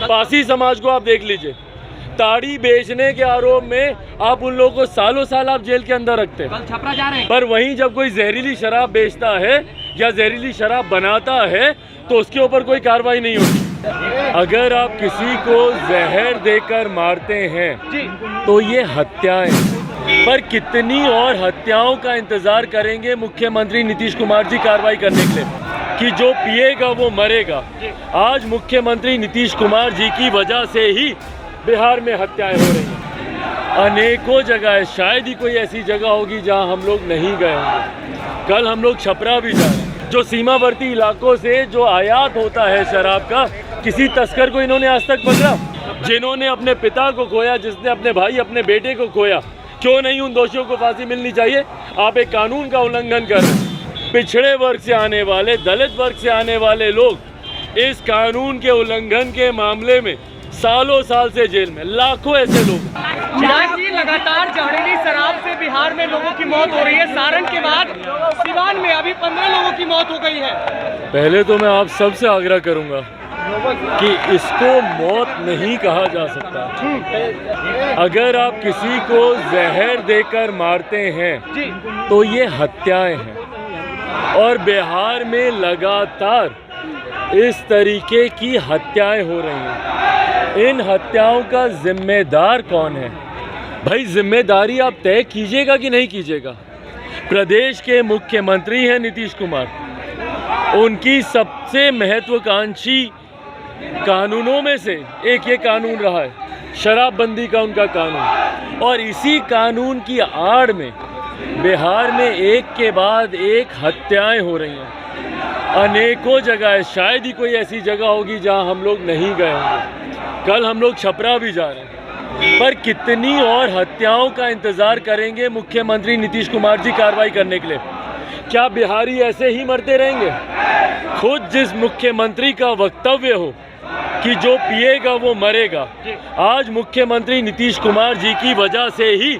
पासी समाज को आप देख लीजिए, ताड़ी बेचने के आरोप में आप उन लोगों को सालों साल आप जेल के अंदर रखते हैं। छपरा जा रहे हैं। पर वहीं जब कोई जहरीली शराब बेचता है या जहरीली शराब बनाता है तो उसके ऊपर कोई कार्रवाई नहीं होती। अगर आप किसी को जहर देकर मारते हैं तो ये हत्याएं, पर कितनी और हत्याओं का इंतजार करेंगे मुख्यमंत्री नीतीश कुमार जी कार्रवाई करने के लिए कि जो पिएगा वो मरेगा। आज मुख्यमंत्री नीतीश कुमार जी की वजह से ही बिहार में हत्याएं हो रही हैं। अनेकों जगह है, शायद ही कोई ऐसी जगह होगी जहां हम लोग नहीं गए होंगे। कल हम लोग छपरा भी जा रहे हैं। जो सीमावर्ती इलाकों से जो आयात होता है शराब का, किसी तस्कर को इन्होंने आज तक पकड़ा? जिन्होंने अपने पिता को खोया, जिसने अपने भाई अपने बेटे को खोया, क्यों नहीं उन दोषियों को फांसी मिलनी चाहिए? आप एक कानून का उल्लंघन कर रहे हैं। पिछड़े वर्ग से आने वाले, दलित वर्ग से आने वाले लोग इस कानून के उल्लंघन के मामले में सालों साल से जेल में, लाखों ऐसे लोग। चिराग जी, लगातार जहरीली शराब से बिहार में लोगों की मौत हो रही है। सारण के बाद सिवान में अभी 15 लोगों की मौत हो गई है। पहले तो मैं आप सबसे आग्रह करूंगा कि इसको मौत नहीं कहा जा सकता। अगर आप किसी को जहर देकर मारते हैं तो ये हत्याएं हैं, और बिहार में लगातार इस तरीके की हत्याएं हो रही हैं। इन हत्याओं का जिम्मेदार कौन है? भाई, जिम्मेदारी आप तय कीजिएगा कि नहीं कीजिएगा। प्रदेश के मुख्यमंत्री हैं नीतीश कुमार, उनकी सबसे महत्वाकांक्षी कानूनों में से एक ये कानून रहा है, शराबबंदी का उनका कानून। और इसी कानून की आड़ में बिहार में एक के बाद एक हत्याएं हो रही हैं। अनेकों जगह है, शायद ही कोई ऐसी जगह होगी जहां हम लोग नहीं गए होंगे। कल हम लोग छपरा भी जा रहे हैं। पर कितनी और हत्याओं का इंतजार करेंगे मुख्यमंत्री नीतीश कुमार जी कार्रवाई करने के लिए? क्या बिहारी ऐसे ही मरते रहेंगे? खुद जिस मुख्यमंत्री का वक्तव्य हो कि जो पिएगा वो मरेगा, आज मुख्यमंत्री नीतीश कुमार जी की वजह से ही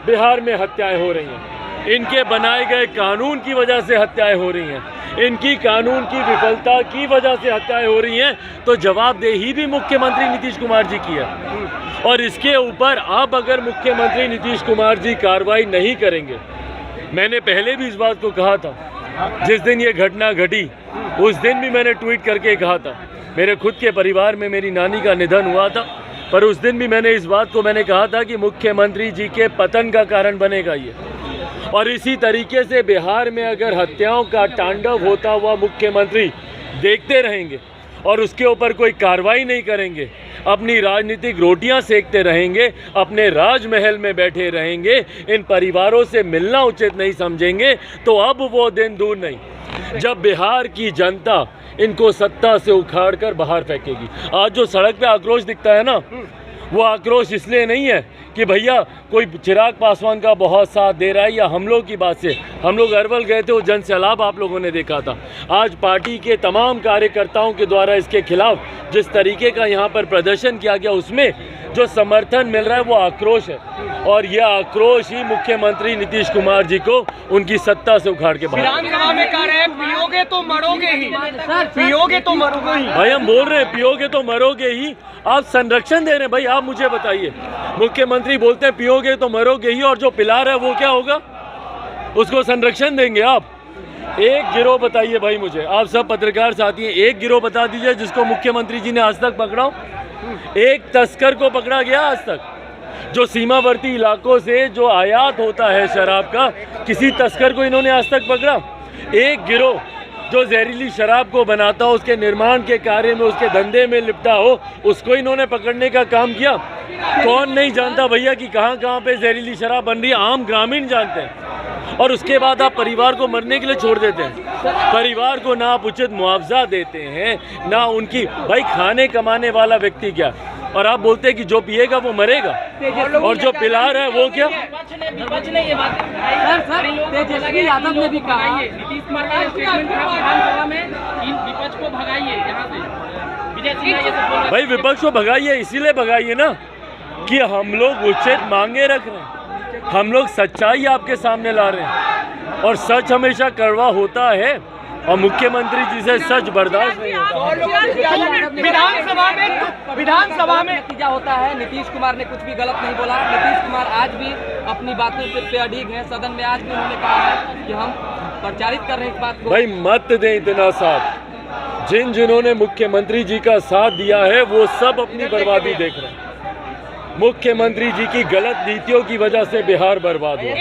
बिहार में हत्याएं हो रही हैं। इनके बनाए गए कानून की वजह से हत्याएं हो रही हैं, इनकी कानून की विफलता की वजह से हत्याएं हो रही हैं। तो जवाबदेही भी मुख्यमंत्री नीतीश कुमार जी की है। और इसके ऊपर अब अगर मुख्यमंत्री नीतीश कुमार जी कार्रवाई नहीं करेंगे, मैंने पहले भी इस बात को कहा था, जिस दिन ये घटना घटी उस दिन भी मैंने ट्वीट करके कहा था, मेरे खुद के परिवार में मेरी नानी का निधन हुआ था, पर उस दिन भी मैंने इस बात को कहा था कि मुख्यमंत्री जी के पतन का कारण बनेगा ये। और इसी तरीके से बिहार में अगर हत्याओं का तांडव होता हुआ मुख्यमंत्री देखते रहेंगे और उसके ऊपर कोई कार्रवाई नहीं करेंगे, अपनी राजनीतिक रोटियां सेकते रहेंगे, अपने राजमहल में बैठे रहेंगे, इन परिवारों से मिलना उचित नहीं समझेंगे, तो अब वो दिन दूर नहीं जब बिहार की जनता इनको सत्ता से उखाड़कर बाहर फेंकेगी। आज जो सड़क पे आक्रोश दिखता है ना, वो आक्रोश इसलिए नहीं है कि भैया कोई चिराग पासवान का बहुत साथ दे रहा है या हम लोग की बात से। हम लोग अरवल गए थे, वो जन सैलाब आप लोगों ने देखा था। आज पार्टी के तमाम कार्यकर्ताओं के द्वारा इसके खिलाफ जिस तरीके का यहाँ पर प्रदर्शन किया गया, उसमें जो समर्थन मिल रहा है वो आक्रोश है। और यह आक्रोश ही मुख्यमंत्री नीतीश कुमार जी को उनकी सत्ता से उखाड़ के बाहर। विधानसभा में कह रहे हैं पियोगे तो मरोगे ही, पियोगे तो मरोगे ही। भाई, हम बोल रहे हैं पियोगे तो मरोगे ही। आप संरक्षण दे रहे हैं। भाई, आप मुझे बताइए, मुख्यमंत्री बोलते हैं पियोगे तो मरोगे ही, और जो पिला रहा है वो क्या होगा? उसको संरक्षण देंगे आप? एक गिरोह बताइए भाई मुझे, आप सब पत्रकार साथी हैं, एक गिरोह बता दीजिए जिसको मुख्यमंत्री जी ने आज तक पकड़ा हो। एक तस्कर को पकड़ा गया आज तक? जो सीमावर्ती इलाकों से जो आयात होता है शराब का, किसी तस्कर को इन्होंने आज तक पकड़ा? एक गिरोह जो जहरीली शराब को बनाता हो, उसके निर्माण के कार्य में, उसके धंधे में लिपटा हो, उसको इन्होंने पकड़ने का काम किया? कौन नहीं जानता भैया कि कहाँ कहाँ पे जहरीली शराब बन रही है? आम ग्रामीण जानते हैं। और उसके बाद आप परिवार को मरने के लिए छोड़ देते हैं। परिवार को ना आप उचित मुआवजा देते हैं, ना उनकी, भाई खाने कमाने वाला व्यक्ति क्या, और आप बोलते हैं कि जो पिएगा वो मरेगा, और जो पिला रहा है वो क्या? विपक्ष ने ये बात तेजस्वी यादव ने भी कहा, नीतीश कुमार का स्टेटमेंट था विधानसभा में, विपक्ष को भगाइए यहाँ से। भाई, विपक्ष को भगाइए, इसीलिए भगाइए ना कि हम लोग उचित मांगे रख रहे हैं, हम लोग सच्चाई आपके सामने ला रहे हैं। और सच हमेशा कड़वा होता है, और मुख्यमंत्री जी से सच बर्दाश्त नहीं होता। विधानसभा में नतीजा होता है। नीतीश कुमार ने कुछ भी गलत नहीं बोला। नीतीश कुमार आज भी अपनी बातों पे अडिग है। सदन में आज भी उन्होंने कहा है कि हम प्रचारित कर रहे हैं इस बात को। भाई मत दें इतना साथ। जिन्होंने मुख्यमंत्री जी का साथ दिया है वो सब अपनी बर्बादी देख रहे हैं। मुख्यमंत्री जी की गलत नीतियों की वजह से बिहार बर्बाद हुआ।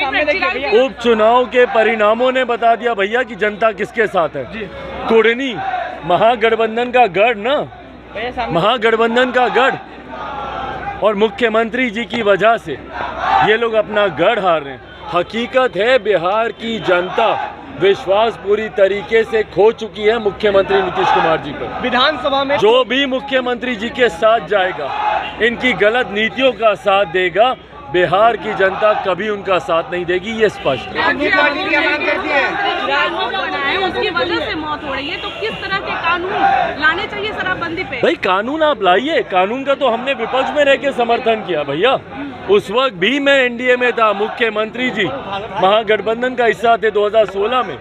उपचुनाव के परिणामों ने बता दिया भैया कि जनता किसके साथ है। कुर्नी महागठबंधन का गढ़ ना, महागठबंधन का गढ़, और मुख्यमंत्री जी की वजह से ये लोग अपना गढ़ हार रहे हैं। हकीकत है बिहार की जनता विश्वास पूरी तरीके से खो चुकी है मुख्यमंत्री नीतीश कुमार जी पर। विधानसभा में जो भी मुख्यमंत्री जी के साथ जाएगा, इनकी गलत नीतियों का साथ देगा, बिहार की जनता कभी उनका साथ नहीं देगी, ये स्पष्ट है। उसकी वजह से मौत हो रही है, तो किस तरह के कानून लाने चाहिए शराबबंदी पे? भाई कानून आप लाइए। कानून का तो हमने विपक्ष में रह के समर्थन किया भैया। उस वक्त भी मैं एनडीए में था, मुख्यमंत्री जी महागठबंधन का हिस्सा थे 2016 में।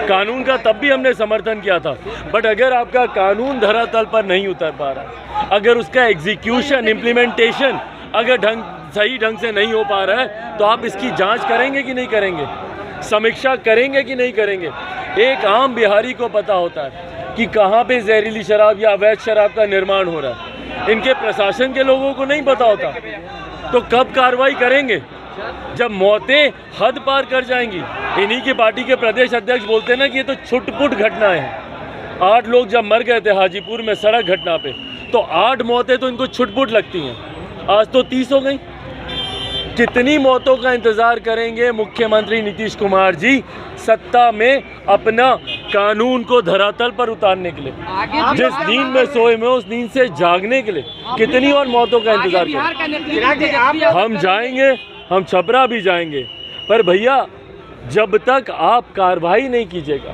कानून का तब भी हमने समर्थन किया था। बट अगर आपका कानून धरातल पर नहीं उतर पा रहा, अगर उसका एग्जीक्यूशन, इम्प्लीमेंटेशन अगर सही ढंग से नहीं हो पा रहा है, तो आप इसकी जांच करेंगे कि नहीं करेंगे, समीक्षा करेंगे कि नहीं करेंगे? एक आम बिहारी को पता होता है कि कहाँ पे जहरीली शराब या अवैध शराब का निर्माण हो रहा है। इनके प्रशासन के लोगों को नहीं पता होता। तो कब कार्रवाई करेंगे? जब मौतें हद पार कर जाएंगी। इन्हीं की पार्टी के प्रदेश अध्यक्ष बोलते हैं ना कि ये तो छुटपुट घटनाएं हैं। 8 लोग जब मर गए थे हाजीपुर में सड़क घटना पे, तो 8 मौतें तो इनको छुटपुट लगती हैं। आज तो 30 हो गई। कितनी मौतों का इंतजार करेंगे मुख्यमंत्री नीतीश कुमार जी सत्ता में अपना कानून को धरातल पर उतारने के लिए? जिस नींद में सोए में उस नींद से जागने के लिए कितनी और मौतों का इंतजार करेंगे? हम जाएंगे, हम छपरा भी जाएंगे, पर भैया जब तक आप कार्रवाई नहीं कीजिएगा,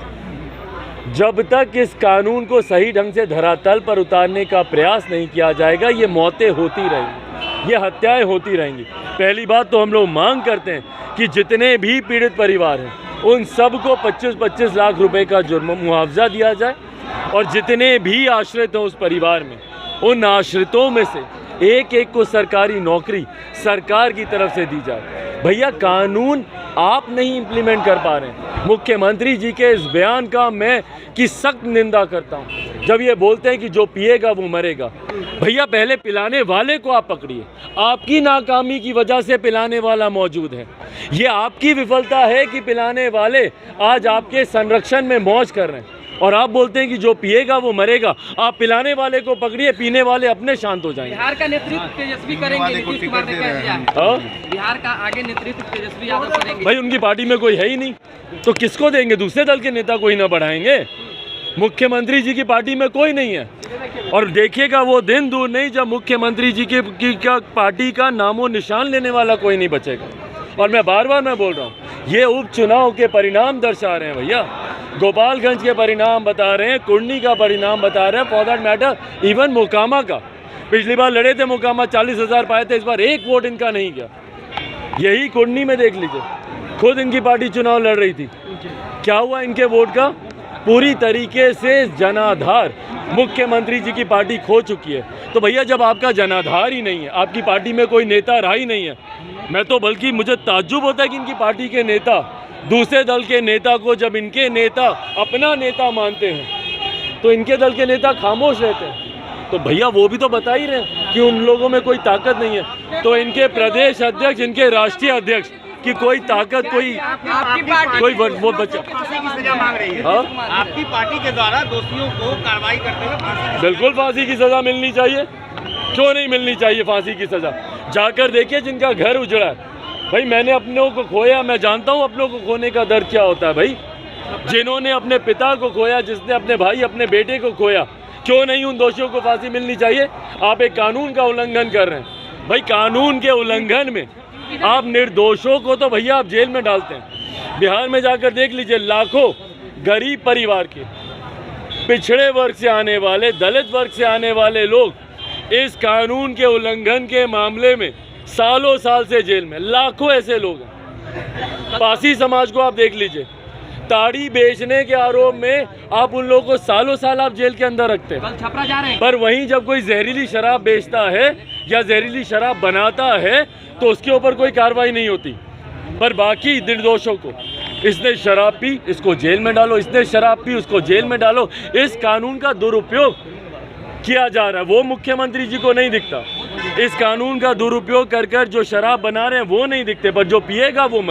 जब तक इस कानून को सही ढंग से धरातल पर उतारने का प्रयास नहीं किया जाएगा, ये मौतें होती रहेंगी, ये हत्याएं होती रहेंगी। पहली बात तो हम लोग मांग करते हैं कि जितने भी पीड़ित परिवार हैं उन सबको 25-25 लाख रुपए का जुर्म मुआवजा दिया जाए, और जितने भी आश्रित हैं उस परिवार में, उन आश्रितों में से एक को सरकारी नौकरी सरकार की तरफ से दी जाए। भैया कानून आप नहीं इम्प्लीमेंट कर पा रहे हैं। मुख्यमंत्री जी के इस बयान का मैं की सख्त निंदा करता हूं, जब ये बोलते हैं कि जो पिएगा वो मरेगा। भैया पहले पिलाने वाले को आप पकड़िए। आपकी नाकामी की वजह से पिलाने वाला मौजूद है। ये आपकी विफलता है कि पिलाने वाले आज आपके संरक्षण में मौज कर रहे हैं, और आप बोलते हैं कि जो पिएगा वो मरेगा। आप पिलाने वाले को पकड़िए, पीने वाले अपने शांत हो जाएंगे। बिहार का नेतृत्व तेजस्वी करेंगे, नीतीश कुमार ने कह दिया है। बिहार का आगे नेतृत्व तेजस्वी यादव करेंगे। भाई उनकी पार्टी में कोई है ही नहीं, तो किसको देंगे? दूसरे दल के नेता को ही ना बढ़ाएंगे। मुख्यमंत्री जी की पार्टी में कोई नहीं है, और देखिएगा वो दिन दूर नहीं जब मुख्यमंत्री जी की पार्टी का नामो निशान लेने वाला कोई नहीं बचेगा। और मैं बार बार बोल रहा हूँ, ये उपचुनाव के परिणाम दर्शा रहे हैं भैया। गोपालगंज के परिणाम बता रहे हैं, कुर्नी का परिणाम बता रहे हैं, for that matter even Mokama का। पिछली बार लड़े थे मोकामा, 40,000 पाए थे, इस बार 1 वोट इनका नहीं गया। यही कुर्नी में देख लीजिए, खुद इनकी पार्टी चुनाव लड़ रही थी, क्या हुआ इनके वोट का? पूरी तरीके से जनाधार मुख्यमंत्री जी की पार्टी खो चुकी है। तो भैया जब आपका जनाधार ही नहीं है, आपकी पार्टी में कोई नेता रहा ही नहीं है, मैं तो बल्कि मुझे ताज्जुब होता है कि इनकी पार्टी के नेता दूसरे दल के नेता को, जब इनके नेता अपना नेता मानते हैं, तो इनके दल के नेता खामोश रहते हैं। तो भैया वो भी तो बता ही रहे हैं कि उन लोगों में कोई ताकत नहीं है। तो इनके प्रदेश अध्यक्ष, इनके राष्ट्रीय अध्यक्ष की कोई ताकत, कोई वो बच्चा फांसी की सजा मांग रही है। आपकी पार्टी के द्वारा दोषियों को कार्रवाई करते हुए फांसी, बिल्कुल फांसी की सजा मिलनी चाहिए। क्यों नहीं मिलनी चाहिए फांसी की सजा? जाकर देखिए जिनका घर उजड़ा है। भाई मैंने अपनों को खोया, मैं जानता हूँ अपनों को खोने का दर्द क्या होता है। भाई जिन्होंने अपने पिता को खोया, जिसने अपने भाई अपने बेटे को खोया, क्यों नहीं उन दोषियों को फांसी मिलनी चाहिए? आप एक कानून का उल्लंघन कर रहे हैं। भाई कानून के उल्लंघन में आप निर्दोषों को तो भैया आप जेल में डालते हैं। बिहार में जाकर देख लीजिए, लाखों गरीब परिवार के, पिछड़े वर्ग से आने वाले, दलित वर्ग से आने वाले लोग इस कानून के उल्लंघन के मामले में सालों साल से जेल में, लाखों ऐसे लोग हैं। पासी समाज को आप देख लीजिए, ताड़ी बेचने के आरोप में आप उन लोगों को सालों साल आप जेल के अंदर रखते हैं। कल छपरा जा रहे हैं। पर वहीं जब कोई जहरीली शराब बेचता है या जहरीली शराब बनाता है तो उसके ऊपर कोई कार्रवाई नहीं होती। पर बाकी निर्दोषों को, इसने शराब पी इसको जेल में डालो, इसने शराब पी उसको जेल में डालो। इस कानून का दुरुपयोग किया जा रहा है, वो मुख्यमंत्री जी को नहीं दिखता। इस कानून का दुरुपयोग कर जो शराब बना रहे हैं वो नहीं दिखते, पर जो पिएगा वो